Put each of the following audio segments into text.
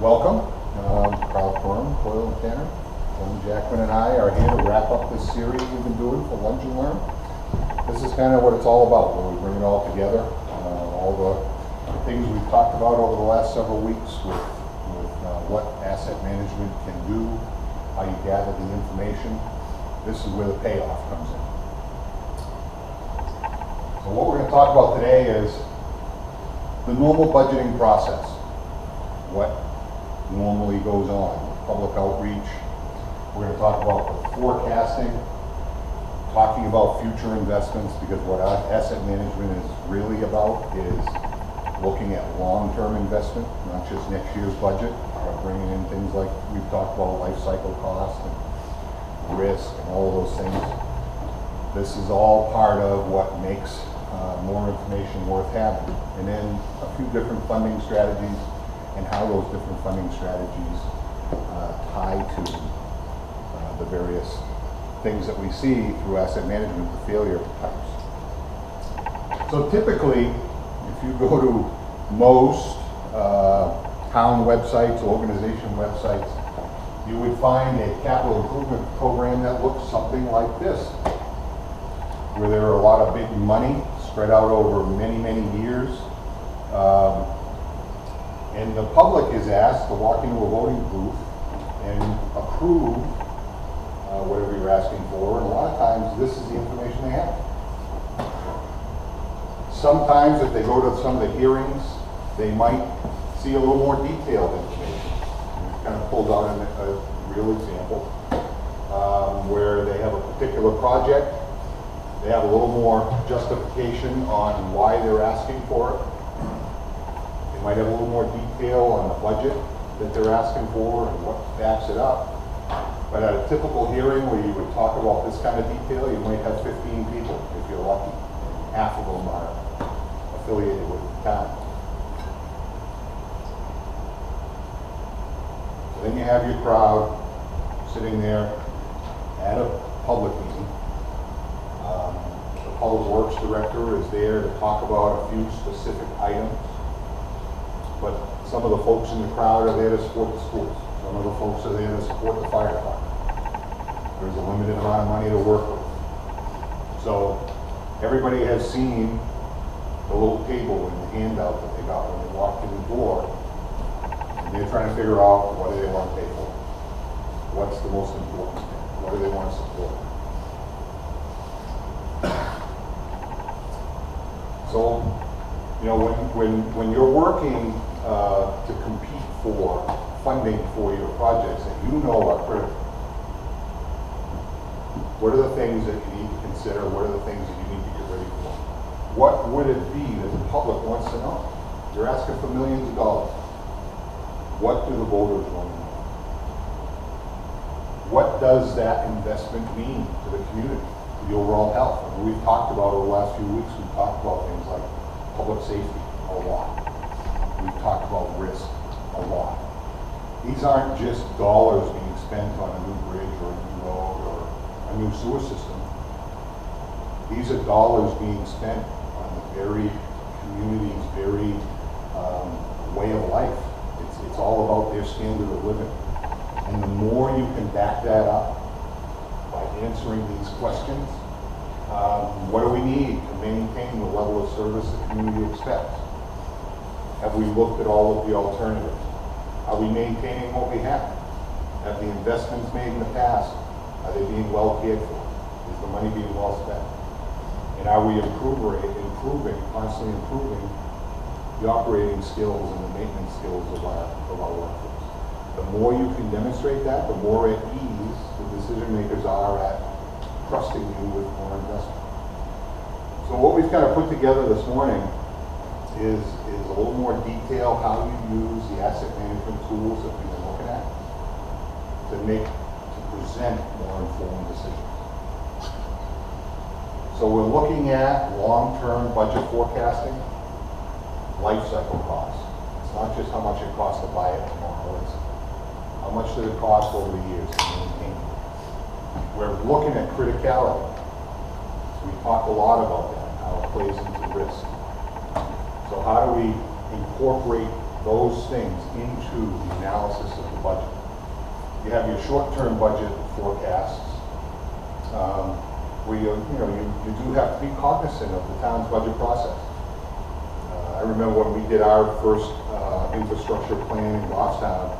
Welcome. Quiram, Coyle and Tanner. John Jackman and I are here to wrap up this series we've been doing for Lunch and Learn. This is kind of what it's all about, where we bring it all together. All the things we've talked about over the last several weeks with what asset management can do, how you gather the information. This is where the payoff comes in. So what we're going to talk about today is the normal budgeting process. What normally goes on, public outreach. We're going to talk about the forecasting, talking about future investments, because what our asset management is really about is looking at long-term investment, not just next year's budget, but bringing in things like we've talked about, life cycle cost and risk and all of those things. This is all part of what makes more information worth having. And then a few different funding strategies and how those different funding strategies tie to the various things that we see through asset management, the failure types. So typically, if you go to most town websites, organization websites, you would find a capital improvement program that looks something like this, where there are a lot of big money spread out over many, many years. And the public is asked to walk into a voting booth and approve whatever you're asking for. And a lot of times, this is the information they have. Sometimes, if they go to some of the hearings, they might see a little more detailed information. We've kind of pulled out a real example where they have a particular project. They have a little more justification on why they're asking for it. They might have a little more detail on the budget that they're asking for and what backs it up. But at a typical hearing where you would talk about this kind of detail, you might have 15 people if you're lucky. And half of them are affiliated with the town. So then you have your crowd sitting there at a public meeting. The Public Works Director is there to talk about a few specific items. But some of the folks in the crowd are there to support the schools. Some of the folks are there to support the fire department. There's a limited amount of money to work with. So everybody has seen the little table and the handout that they got when they walked in the door. And they're trying to figure out what do they want to pay for. What's the most important thing? What do they want to support? So, you know, when you're working to compete for funding for your projects that you know are critical, what are the things that you need to consider? What are the things that you need to get ready for? What would it be that the public wants to know? You're asking for millions of dollars. What do the voters want to know? What does that investment mean to the community, to the overall health? I mean, we've talked about over the last few weeks, we've talked about things like public safety a lot. We've talked about risk a lot. These aren't just dollars being spent on a new bridge or a new road or a new sewer system. These are dollars being spent on the very community's very way of life. It's all about their standard of living. And the more you can back that up by answering these questions, what do we need to maintain the level of service the community expects? Have we looked at all of the alternatives? Are we maintaining what we have? Have the investments made in the past, are they being well cared for? Is the money being well spent? And are we constantly improving the operating skills and the maintenance skills of our workforce? The more you can demonstrate that, the more at ease the decision makers are at trusting you with more investment. So what we've kind of put together this morning is a little more detail how you use the asset management tools that we've been looking at to present more informed decisions. So we're looking at long-term budget forecasting, life cycle costs. It's not just how much it costs to buy it tomorrow, it's how much does it cost over the years to maintain it. We're looking at criticality. So we talk a lot about that, how it plays into risk. So how do we incorporate those things into the analysis of the budget. You have your short-term budget forecasts, where you do have to be cognizant of the town's budget process. I remember when we did our first infrastructure plan in Goffstown,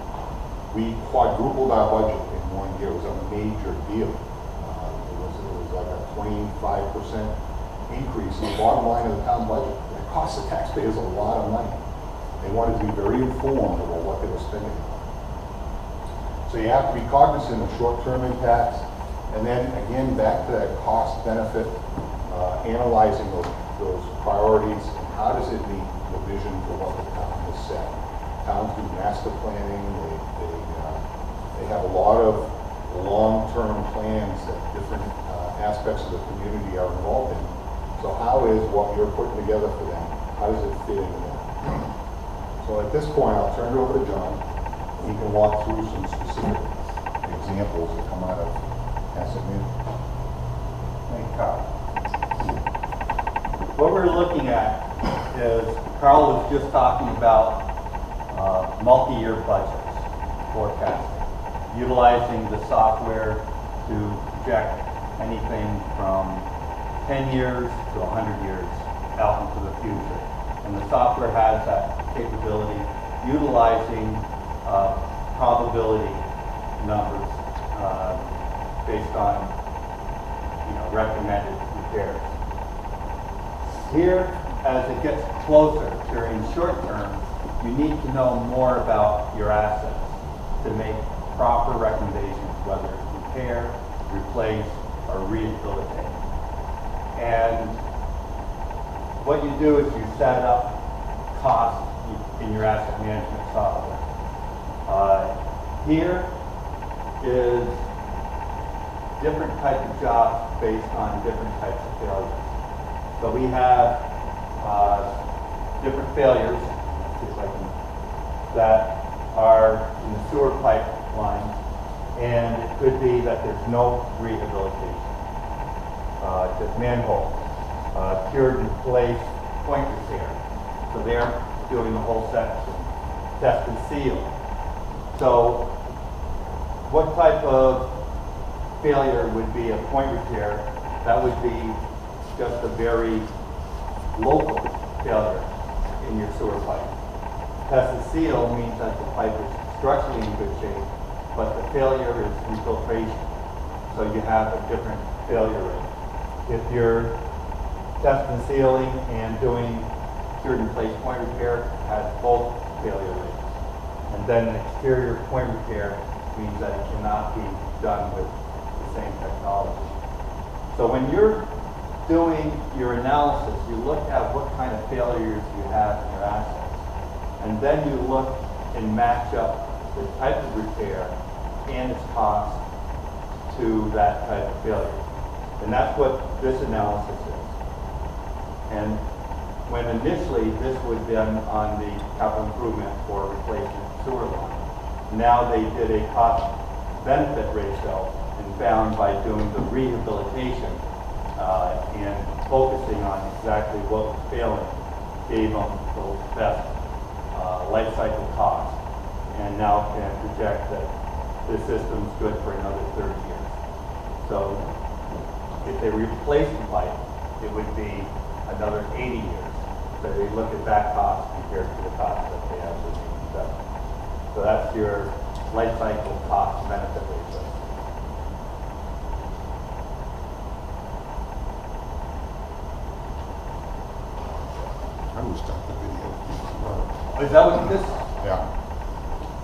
we quadrupled our budget in 1 year. It was a major deal. It was like a 25% increase in the bottom line of the town budget. It cost the taxpayers a lot of money. They wanted to be very informed about what they were spending on. So you have to be cognizant of short-term impacts, and then again, back to that cost benefit, analyzing those priorities, and how does it meet the vision for what the town has set. Towns do master planning, they have a lot of long-term plans that different aspects of the community are involved in. So how is what you're putting together for them, how does it fit into that? So at this point, I'll turn it over to John. He can walk through some specific examples that come out of asset management. Thank you, Carl. What we're looking at is, Carl was just talking about multi-year budgets, forecasting, utilizing the software to project anything from 10 years to 100 years out into the future. And the software has that capability, utilizing probability numbers based on recommended repairs. Here, as it gets closer during short term, you need to know more about your assets to make proper recommendations, whether it's repair, replace, or rehabilitate. And what you do is you set up costs in your asset management software. Here is different types of jobs based on different types of failures. So we have different failures that are in the sewer pipeline, and it could be that there's no rehabilitation, just manhole, cured and place point repair. So they're doing the whole section, test and seal. So what type of failure would be a point repair? That would be just a very local failure in your sewer pipe. Test and seal means that the pipe is structurally in good shape, but the failure is infiltration. So you have a different failure rate. If you're test and sealing and doing cured and place point repair, has both failure rates. And then an exterior point repair means that it cannot be done with the same technology. So when you're doing your analysis, you look at what kind of failures you have in your assets. And then you look and match up the type of repair and its cost to that type of failure. And that's what this analysis is. And when initially this was done on the capital improvement for replacement sewer line, now they did a cost benefit ratio and found by doing the rehabilitation and focusing on exactly what was failing gave them the best life cycle cost, and now can project that the system's good for another 30 years. So if they replace the pipe, it would be another 80 years. So they look at that cost compared to the cost that they actually invest. So that's your life cycle cost benefit ratio. I will start the video. Is that what this? Yeah.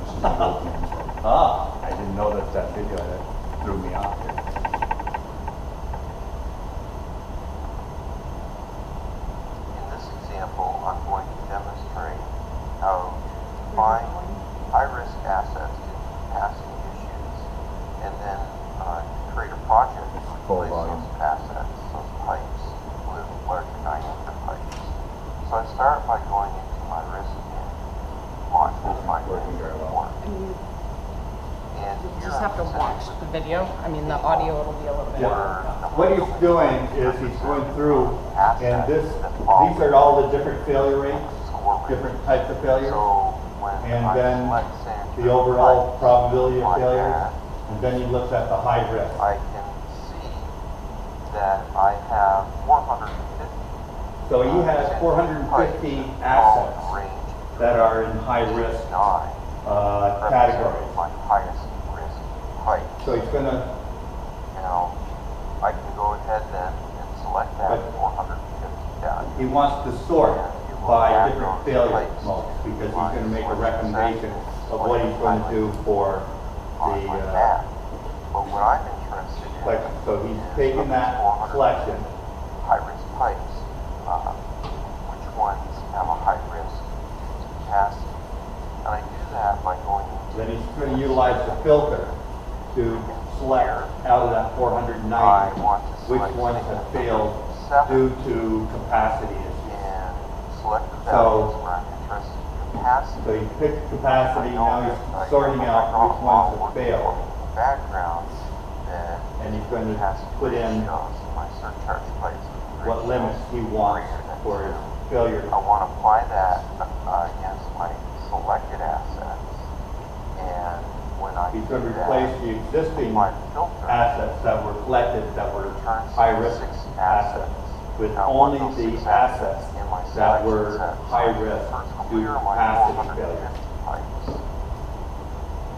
This is the opening. I didn't know that video. That threw me off here. In this example, I'm going to demonstrate how to find high-risk assets due to capacity issues, and then create a project to replace those assets, those pipes, with larger diameter pipes. So I start by going into my risk module, my report. And You just have to watch the video. I mean, the audio, it'll be a little bit. What he's doing is he's going through, and these are all the different failure rates, different types of failures. So when and I then select sanitary the overall pipes probability of like failure, that, and then he looks at the high risk. I can see that I have 450. So he has 450 assets that are in high risk categories. My highest risk height. So he's going to, Now, I can go ahead then and select that 450 value. he wants to sort by different failure modes because he's going to make a recommendation of what he's going to do for the But what I'm interested in, selection. So he's taking that selection. high-risk pipes, which ones have a high risk capacity. And I do that by going into Then he's going to utilize the filter to select out of that 490 which ones have failed due to capacity issues. and select the values where I'm interested in capacity. So he picked capacity, now he's sorting out which ones have failed. Background that And he's going to put in my surcharge pipes what limits he wants for his failure. I want to apply that against my selected assets, and when I He's do going to that, replace the existing my filter assets that were collected that were returns high-risk 6 assets with Now, I want only those the 6 assets in my that selection were set. high risk First, due clear to my capacity 450 failure. pipes.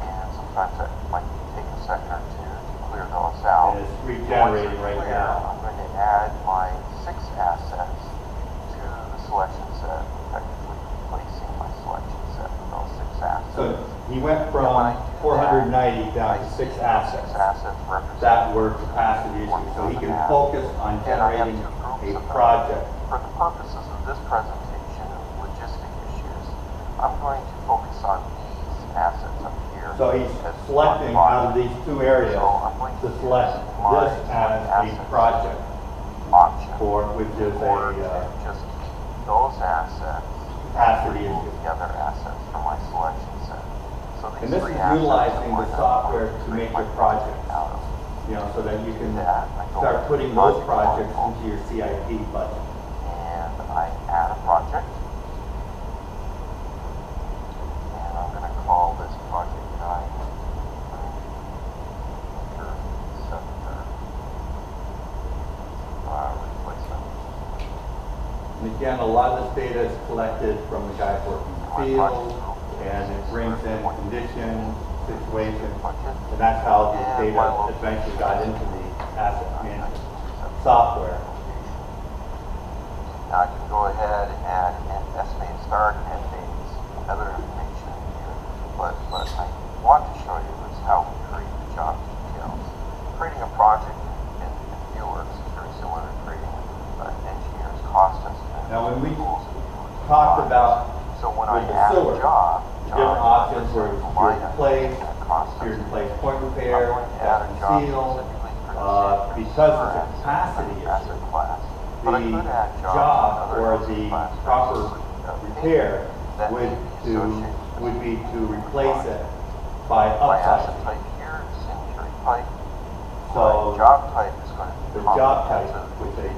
And sometimes it might take a second or two to clear those out. And it's regenerating right Once it's clear, now. I'm going to add my 6 assets to the selection set, effectively replacing my selection set with those 6 assets. So he went from 490 down to 6 assets that were capacity issues. So he can focus on generating a project. For the purposes of this presentation of logistic issues, I'm going to focus on these assets up here. So he's as selecting one out of these 2 areas So I'm going to select this as a project option for which is or a just keep those assets capacity remove issue. the other assets from my selection set. So these And this 3 is assets utilizing are the what software I'm to going make create your my projects, out of. so that you can That, I go start into putting the those project projects model, into your CIP budget. and I add a project, and I'm going to call this project guide replacement. And again, a lot of this data is collected from the guys working in the field, and it brings in conditions, situations, and that's how the data eventually got into the asset management software. Now I can go ahead and add an estimated start and dates, other information here, but I want to show you is how we create the job details. Creating a project in Viewworks is very similar to creating an engineer's cost estimate. Now, when we Tools talked about so when with I the add sewer, a job, the different options were line sewer item place, and cost sewer estimate. place point I'm repair, going to add a and job seal, specifically for the because sewer it's a capacity asset issue. class. But I The could add jobs job in other or asset the classes, proper repair that may would be associated would be to with replace it by my asset upsizing. type here is sanitary pipe. So My job type is going to be the job type, comprehensive, which they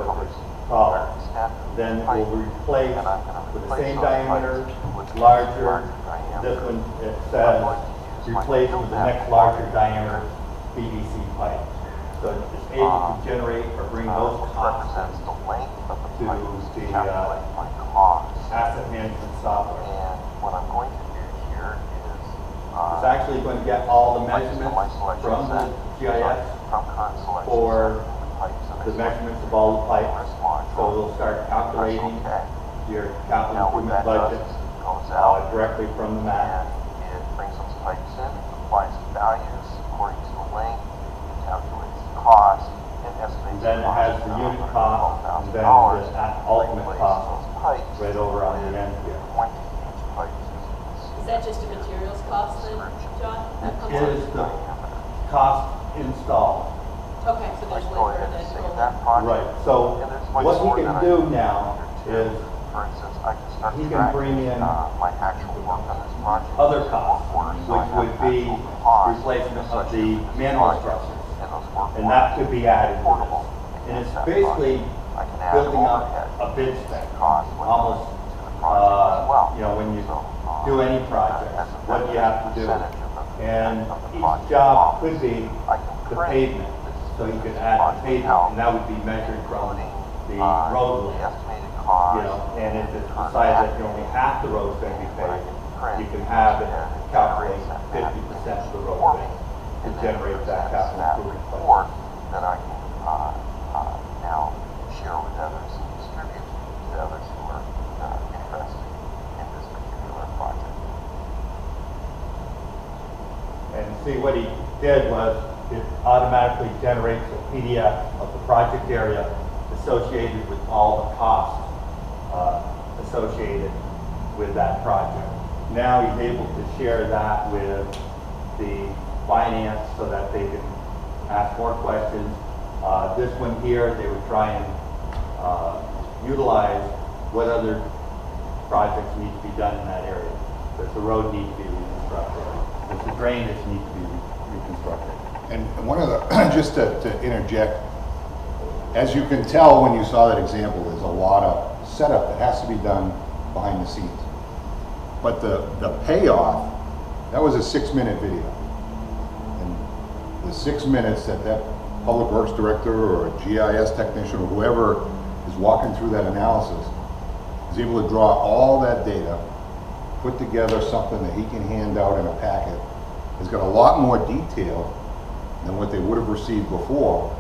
what covers they call it, extent then pipe, will replace and I'm going to with the replace same those diameter, pipes with larger. diameter. This one it I'm says going to use my replace field with the map next larger diameter PVC pipe. So it's able to generate or bring those which costs represents the length of the to pipes to the, calculate my cost. asset management software. And what I'm going to do here is It's actually going to get all the measurements my selection from the set. GIS From current selection for set, the pipes in the this measurements of all the pipes. risk module. So it'll start calculating Okay. your capital Now what improvement that budget does is it goes out directly from the map. and it brings those pipes in, applies the values according to the length, it calculates the cost, and estimates And then it has the unit cost, and then the ultimate cost right over on the end here. 20-inch pipes. Is that just a materials cost then, John? That comes It out? is the cost installed. Okay, so I there's can go labor ahead and that save goes. that project. Right, so And there's my what he sort can that I do can now enter is to. For instance, I can start he can tracking, bring in my actual work on this project. other in costs, work order, so I which have would be actual costs replacement of associated the with this manhole project, structures. And those work And that orders could be added to portable. this. And it's That basically project. I can add building up overhead a bid spec, cost when almost, to the project as well. you know, when you So, do any project, as a what do you have to do? percentage of the- And of the each project job cost. could be I can the print pavement, this so you could add the project pavement, out, and that would be measured from including, the the road length. estimated cost. You know, and if it's current decided that activity, only half the road's going to be what I paved, can print you can have it and calculate generate 50% of the road for me, width to and then generate that presents capital that improvement budget. report that I can now share with others and distribute to others who are interested in this particular project. And see, what he did was it automatically generates a PDF of the project area associated with all the costs associated with that project. Now he's able to share that with the finance so that they can ask more questions. This one here, they would try and utilize what other projects need to be done in that area. Does the road need to be reconstructed? Does the drainage need to be reconstructed? And one of the, just to interject, as you can tell when you saw that example, there's a lot of setup that has to be done behind the scenes. But the payoff, that was a 6-minute video. And the 6 minutes that public works director or a GIS technician or whoever is walking through that analysis is able to draw all that data, put together something that he can hand out in a packet. It's got a lot more detail than what they would have received before.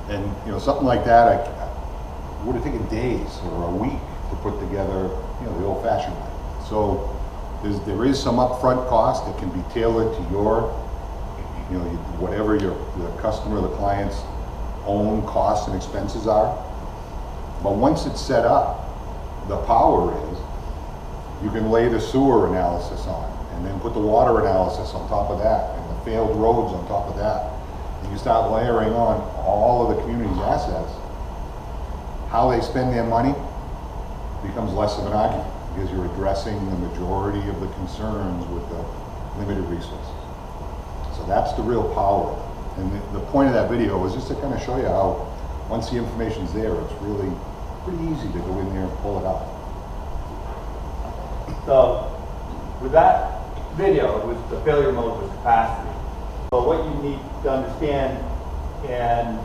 And you know, something like that, I would have taken days or a week to put together, you know, the old-fashioned way. So there is some upfront cost that can be tailored to your, you know, whatever the customer, the client's own costs and expenses are. But once it's set up, the power is you can lay the sewer analysis on, and then put the water analysis on top of that, and the failed roads on top of that. And you start layering on all of the community's assets. How they spend their money becomes less of an argument, because you're addressing the majority of the concerns with the limited resources. So that's the real power. And the point of that video was just to kind of show you how once the information's there, it's really pretty easy to go in there and pull it out. So with that video, it was the failure mode was capacity. So what you need to understand, and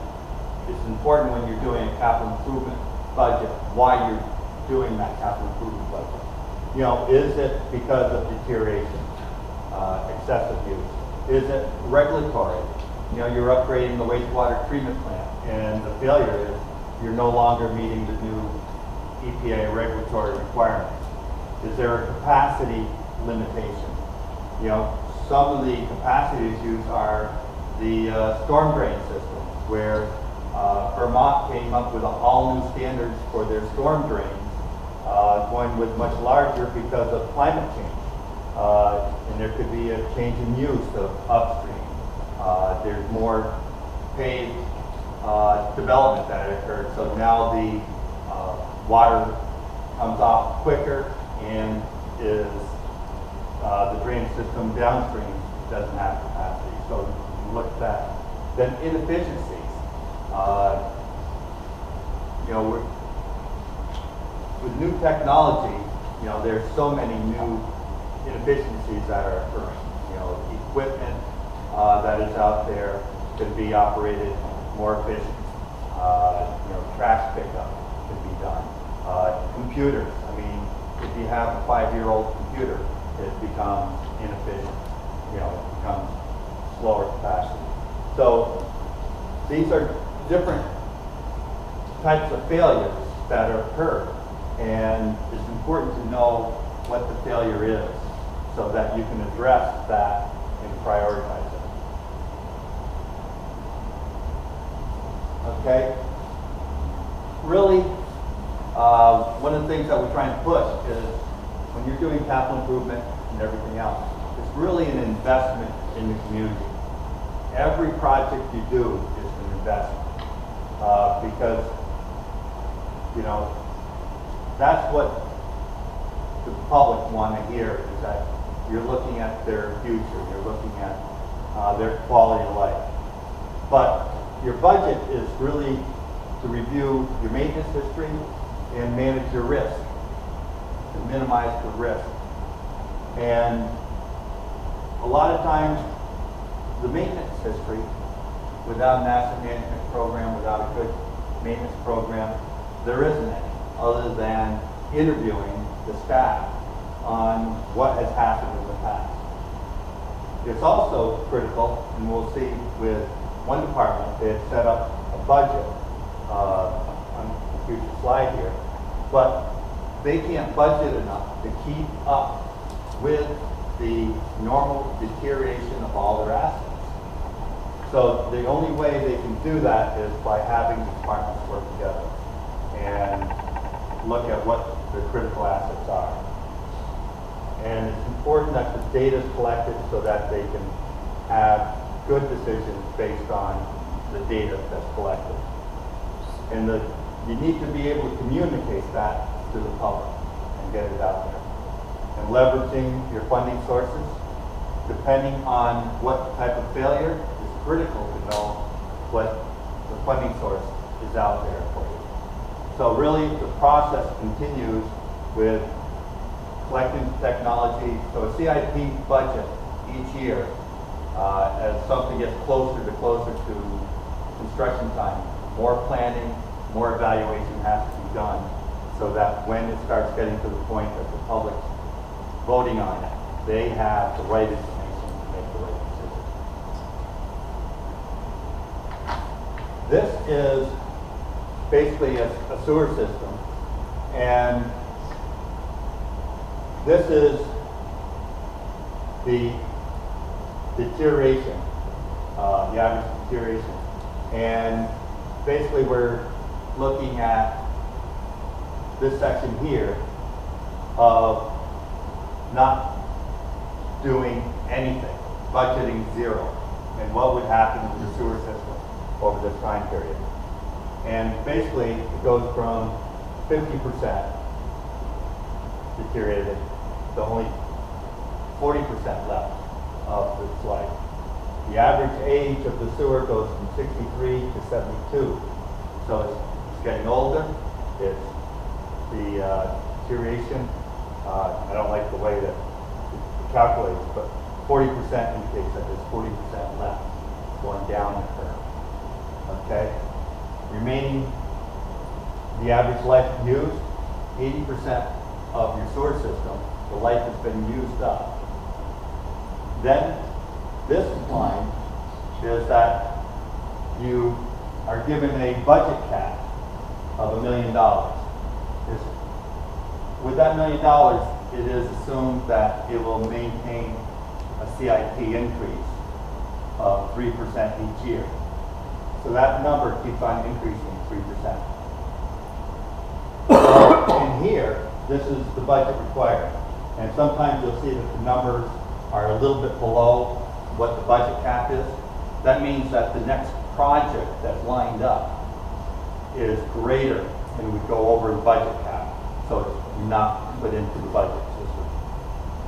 it's important when you're doing a capital improvement budget, why you're doing that capital improvement budget. You know, is it because of deterioration, excessive use? Is it regulatory? You know, you're upgrading the wastewater treatment plant, and the failure is you're no longer meeting the new EPA regulatory requirements. Is there a capacity limitation? You know, some of the capacity issues are the storm drain systems, where Vermont came up with all new standards for their storm drains, going with much larger because of climate change. And there could be a change in use of upstream. There's more paved development that occurred, so now the water comes off quicker and is the drain system downstream doesn't have capacity. So you look at that. Then inefficiencies. You know, with new technology, you know, there's so many new inefficiencies that are occurring. You know, equipment that is out there can be operated more efficient. You know, trash pickup can be done. Computers. I mean, if you have a 5-year-old computer, it becomes inefficient. You know, it becomes slower capacity. So these are different types of failures that occur, and it's important to know what the failure is so that you can address that and prioritize it. Okay? Really, one of the things that we're trying to push is when you're doing capital improvement and everything else, it's really an investment in the community. Every project you do is an investment because, you know, that's what the public want to hear, is that you're looking at their future, you're looking at their quality of life. But your budget is really to review your maintenance history and manage your risk, to minimize the risk. And a lot of times, the maintenance history, without an asset management program, without a good maintenance program, there isn't any, other than interviewing the staff on what has happened in the past. It's also critical, and we'll see with one department, they had set up a budget on the future slide here, but they can't budget enough to keep up with the normal deterioration of all their assets. So the only way they can do that is by having the departments work together and look at what their critical assets are. And it's important that the data is collected so that they can have good decisions based on the data that's collected. And you need to be able to communicate that to the public and get it out there. And leveraging your funding sources, depending on what type of failure, is critical to know what the funding source is out there for you. So really, the process continues with collecting technology. So a CIP budget each year, as something gets closer to construction time, more planning, more evaluation has to be done, so that when it starts getting to the point that the public's voting on it, they have the right information to make the right decision. This is basically a sewer system, and this is the deterioration, the average deterioration. And basically we're looking at this section here of not doing anything, budgeting zero, and what would happen with the sewer system over this time period. And basically it goes from 50% deteriorated to only 40% left of its life. The average age of the sewer goes from 63 to 72. So it's getting older. It's the deterioration. I don't like the way that it calculates, but 40% indicates that there's 40% left going down the curve. Okay? Remaining, the average life used, 80% of your sewer system, the life has been used up. Then this line is that you are given a budget cap of $1 million. With that $1 million, it is assumed that it will maintain a CIP increase of 3% each year. So that number keeps on increasing 3%. So in here, this is the budget required. And sometimes you'll see that the numbers are a little bit below what the budget cap is. That means that the next project that's lined up is greater and would go over the budget cap. So it's not put into the budget system.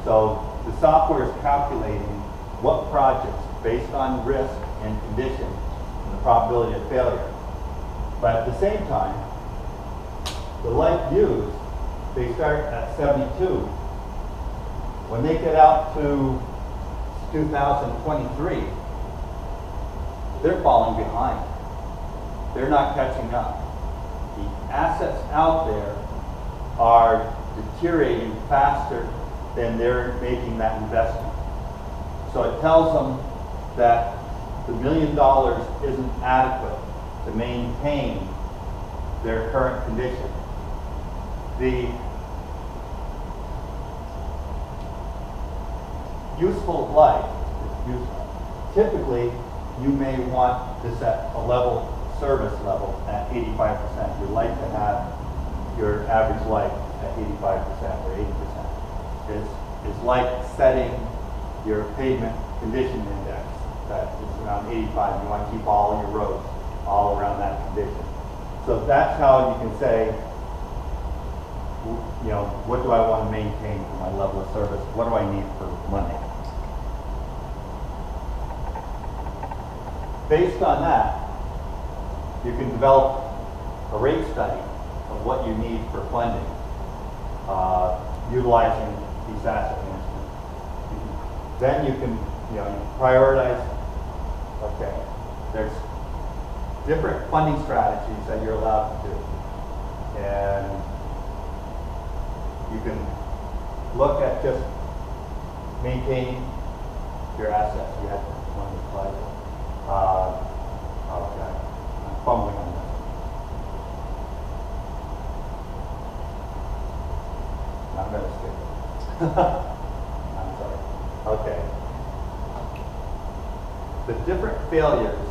So the software is calculating what projects, based on risk and condition and the probability of failure. But at the same time, the life used, they start at 72. When they get out to 2023, they're falling behind. They're not catching up. The assets out there are deteriorating faster than they're making that investment. So it tells them that the $1 million isn't adequate to maintain their current condition. The useful life, typically you may want to set a level, service level at 85%. You'd like to have your average life at 85% or 80%. It's like setting your pavement condition index that is around 85. You want to keep all your roads all around that condition. So that's how you can say, you know, what do I want to maintain for my level of service? What do I need for money? Based on that, you can develop a rate study of what you need for funding, utilizing these asset management Then you can, you prioritize, okay, there's different funding strategies that you're allowed to do. And you can look at just maintaining your assets. You had one of the slides. Okay, I'm fumbling on this. I'm going to skip it. I'm sorry. Okay. The different failures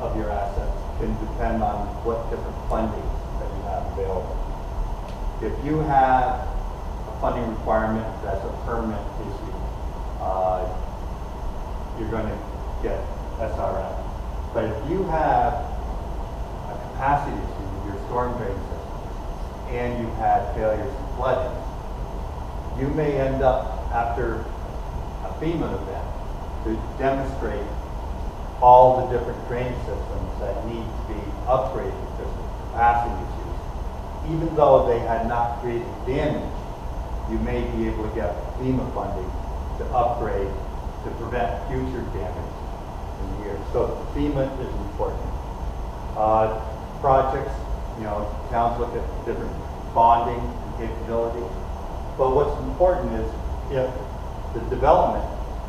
of your assets can depend on what different funding that you have available. If you have a funding requirement that's a permanent issue, you're going to get SRF. But if you have a capacity issue with your storm drain system and you've had failures and flooding, you may end up after a FEMA event to demonstrate all the different drain systems that need to be upgraded because of capacity issues. Even though they had not created damage, you may be able to get FEMA funding to upgrade to prevent future damage in the year. So FEMA is important. Projects, towns look at different bonding and capability. But what's important is if the development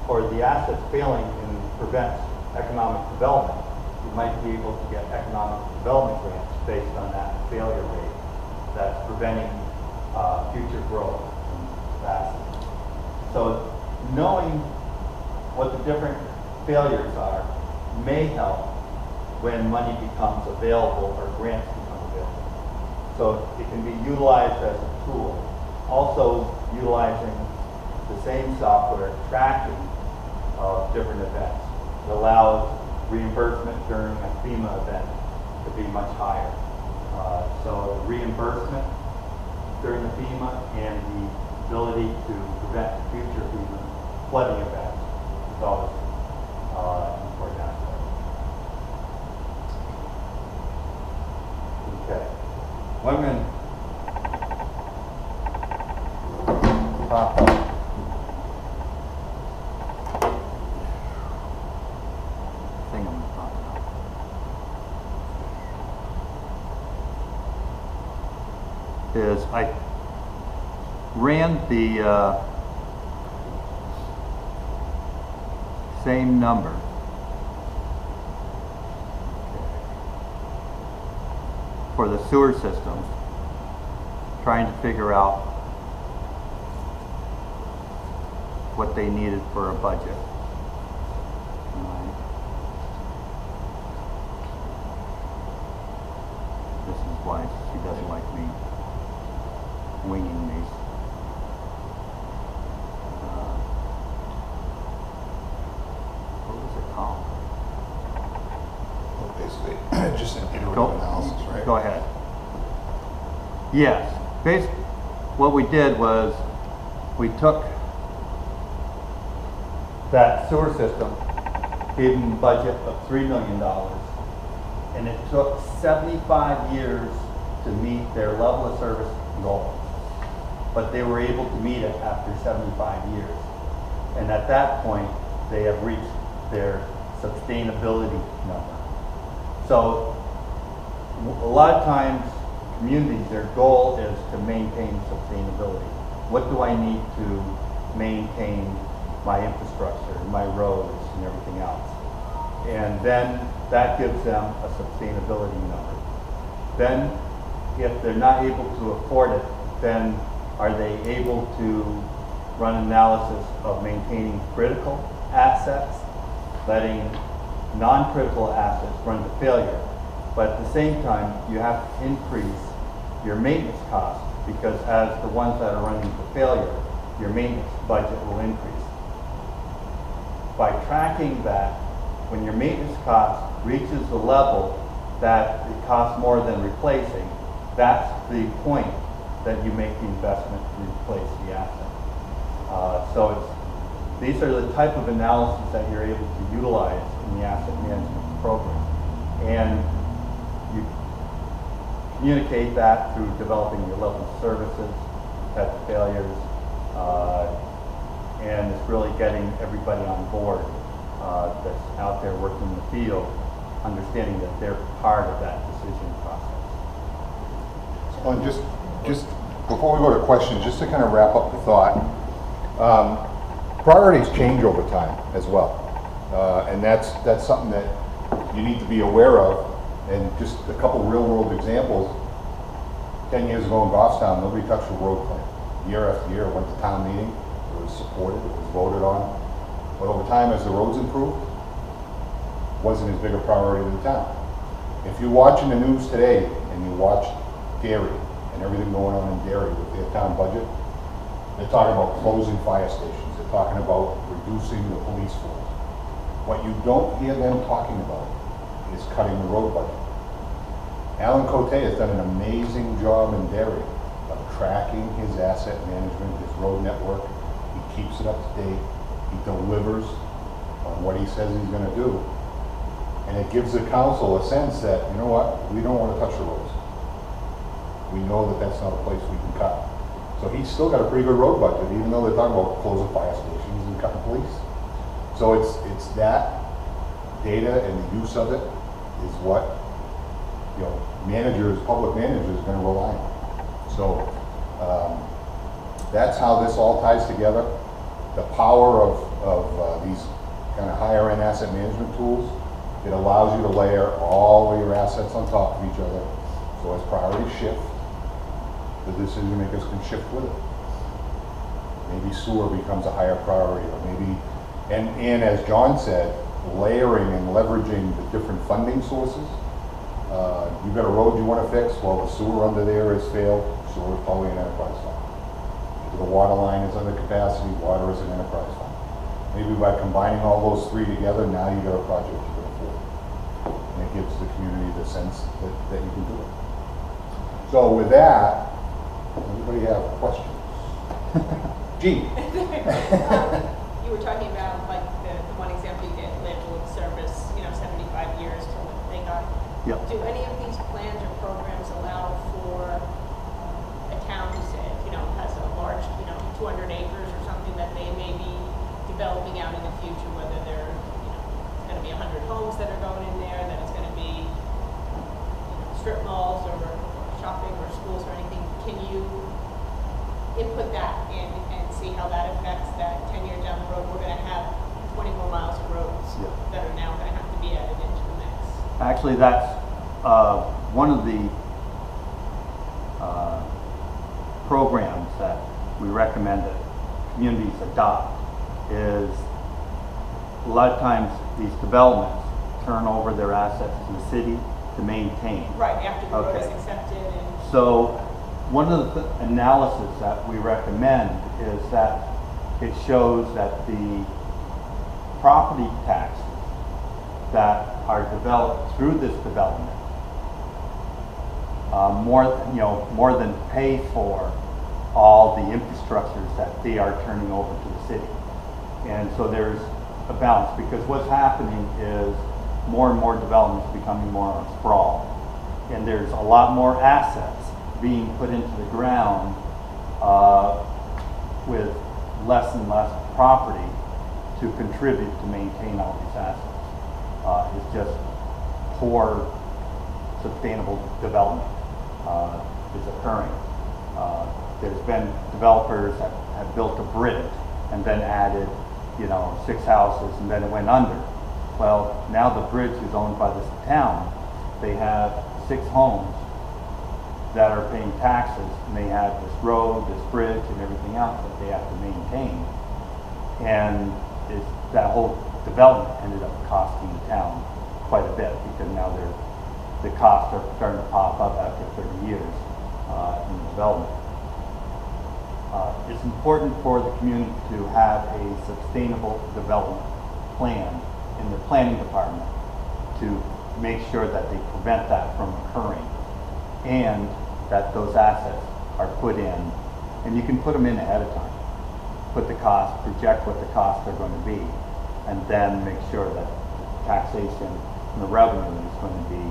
or the assets failing prevents economic development, you might be able to get economic development grants based on that failure rate that's preventing future growth and capacity. So knowing what the different failures are may help when money becomes available or grants become available. So it can be utilized as a tool. Also utilizing the same software tracking of different events. It allows reimbursement during a FEMA event to be much higher. So reimbursement during the FEMA and the ability to prevent future FEMA flooding events is always an important aspect. Okay. One minute. Thing I'm talking about. Is I ran the same number for the sewer system, trying to figure out what they needed for a budget. This is why she doesn't like me winging these. What was it called? Well, basically, just an iterative analysis, right? Go ahead. Yes. Basically, what we did was we took that sewer system, gave them a budget of $3 million, and it took 75 years to meet their level of service goal. But they were able to meet it after 75 years. And at that point, they have reached their sustainability number. So a lot of times, communities, their goal is to maintain sustainability. What do I need to maintain my infrastructure, my roads, and everything else? And then that gives them a sustainability number. Then, if they're not able to afford it, then are they able to run analysis of maintaining critical assets, letting non-critical assets run to failure? But at the same time, you have to increase your maintenance costs, because as the ones that are running to failure, your maintenance budget will increase. By tracking that, when your maintenance cost reaches the level that it costs more than replacing, that's the point that you make the investment to replace the asset. These are the type of analysis that you're able to utilize in the asset management program. And you communicate that through developing your level of services, type of failures, and it's really getting everybody on board that's out there working in the field, understanding that they're part of that decision process. And just before we go to questions, just to kind of wrap up the thought, priorities change over time as well, and that's something that you need to be aware of. And just a couple real world examples. 10 years ago in Goffstown, nobody touched the road plan. Year after year, it went to town meeting, it was supported, it was voted on. But over time, as the roads improved, it wasn't as big a priority to the town. If you're watching the news today and you watch Derry and everything going on in Derry with their town budget, they're talking about closing fire stations, they're talking about reducing the police force. What you don't hear them talking about is cutting the road budget. Alan Cote has done an amazing job in Derry of tracking his asset management, his road network. He keeps it up to date. He delivers on what he says he's going to do. And it gives the council a sense that, you know what, we don't want to touch the roads. We know that that's not a place we can cut. So he's still got a pretty good road budget, even though they're talking about closing fire stations and cutting police. So it's that data and the use of it is what, you know, managers, public managers are going to rely on. So that's how this all ties together. The power of these kind of higher end asset management tools, it allows you to layer all of your assets on top of each other. So as priorities shift, the decision makers can shift with it. Maybe sewer becomes a higher priority, or maybe, and as John said, layering and leveraging the different funding sources. You've got a road you want to fix, well, the sewer under there has failed, sewer is probably an enterprise fund. The water line is under capacity, water is an enterprise fund. Maybe by combining all those three together, now you've got a project you can afford. And it gives the community the sense that you can do it. So with that, anybody have questions? Gee. You were talking about like the one example you get, landfill service, 75 years till they got. Yep. Do any of these plans or programs allow for a town who said, has a large, 200 acres or something that they may be developing out in the future, whether they're, it's going to be 100 homes that are going in there, that it's going to be strip malls or shopping or schools or anything? Can you input that in and see how that affects that 10 years down the road? We're going to have 20 more miles of roads that are now going to have to be added into the mix. Actually, that's one of the programs that we recommend that communities adopt. Is a lot of times these developments turn over their assets to the city to maintain. Right, after the road is accepted. And So one of the analysis that we recommend is that it shows that the property taxes that are developed through this development more than pay for all the infrastructures that they are turning over to the city. And so there's a balance, because what's happening is more and more developments becoming more on sprawl, and there's a lot more assets being put into the ground with less and less property to contribute to maintain all these assets. It's just poor sustainable development is occurring. There's been developers that have built a bridge and then added 6 houses, and then it went under. Well, now the bridge is owned by the town. They have 6 homes that are paying taxes, and they have this road, this bridge, and everything else that they have to maintain. And that whole development ended up costing the town quite a bit, because now the costs are starting to pop up after 30 years in the development. It's important for the community to have a sustainable development plan in the planning department to make sure that they prevent that from occurring, and that those assets are put in, and you can put them in ahead of time. Put the cost, project what the costs are going to be, and then make sure that taxation and the revenue is going to be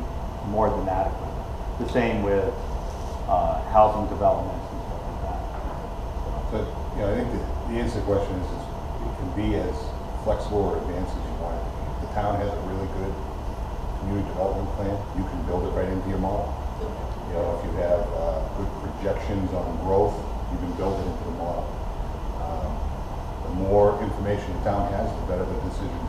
more than adequate. The same with housing developments and stuff like that. But I think the answer to the question is it can be as flexible or advanced as you want it to be. If the town has a really good community development plan, you can build it right into your model. You know, if you have good projections on growth, you can build it into the model. The more information the town has, the better the decisions